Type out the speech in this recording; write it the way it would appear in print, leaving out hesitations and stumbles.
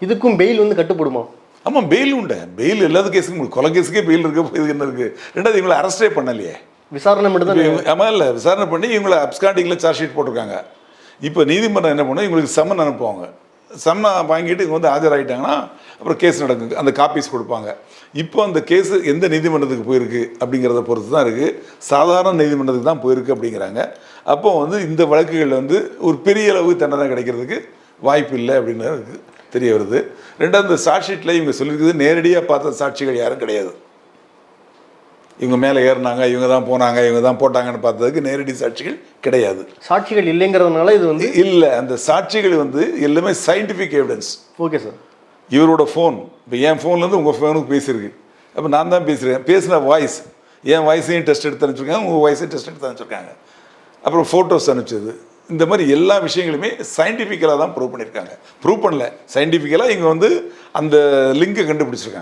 இதுக்கும் பெயில் வந்து கட்டுப்படுமா? ஆமாம், பெயில் உண்டு. பெயில் எல்லாத்து கேஸுக்கும், கொலை கேஸுக்கே பெயில் இருக்கு. இது என்ன இருக்குது? ரெண்டாவது இவங்களை அரெஸ்டே பண்ணலையே, விசாரணை மட்டும் தான். ஆமாம், இல்லை விசாரணை பண்ணி இவங்களை அப்ஸ்காண்டிங்கில் சார்ஜ் ஷீட் போட்டிருக்காங்க. இப்போ நீதிமன்றம் என்ன பண்ணால் இவங்களுக்கு சம்மன் அனுப்புவாங்க. சம்மன் வாங்கிட்டு இவங்க வந்து ஆஜராகிட்டாங்கன்னா அப்புறம் கேஸ் நடக்குது, அந்த காப்பீஸ் கொடுப்பாங்க. இப்போ அந்த கேஸு எந்த நீதிமன்றத்துக்கு போயிருக்கு அப்படிங்கிறத பொறுத்து தான் இருக்குது. சாதாரண நீதிமன்றத்துக்கு தான் போயிருக்கு அப்படிங்கிறாங்க. அப்போ வந்து இந்த வழக்குகளில் வந்து ஒரு பெரிய அளவு தண்டனை கிடைக்கிறதுக்கு வாய்ப்பு இல்லை அப்படின்னு தெரிய வருது. ரெண்டாவது, இந்த சார்ஜ் ஷீட்டில் இவங்க சொல்லியிருக்குது நேரடியாக பார்த்த சாட்சிகள் யாரும் கிடையாது. இவங்க மேலே ஏறினாங்க, இவங்க தான் போனாங்க, இவங்க தான் போட்டாங்கன்னு பார்த்ததுக்கு நேரடி சாட்சிகள் கிடையாது. சாட்சிகள் இல்லைங்கிறதுனால இது வந்து இல்லை, அந்த சாட்சிகள் வந்து எல்லாமே சயின்டிஃபிக் எவிடன்ஸ். Okay sir. இவரோட ஃபோன், இப்போ என் ஃபோன்லேருந்து உங்கள் ஃபோனுக்கு பேசியிருக்கு. அப்போ நான் தான் பேசுகிறேன், பேசின வாய்ஸ், என் வாய்ஸையும் டெஸ்ட் எடுத்து அனுப்பிச்சிருக்காங்க, உங்கள் வாய்ஸையும் டெஸ்ட் எடுத்து அனுப்பிச்சிருக்காங்க. அப்புறம் ஃபோட்டோஸ் அனுப்பிச்சது, இந்த மாதிரி எல்லா விஷயங்களுமே சயின்டிஃபிக்கலாக தான் ப்ரூவ் பண்ணியிருக்காங்க. ப்ரூவ் பண்ணல, சயின்டிஃபிக்கலாக இவங்க வந்து அந்த லிங்கை கண்டுபிடிச்சிருக்காங்க.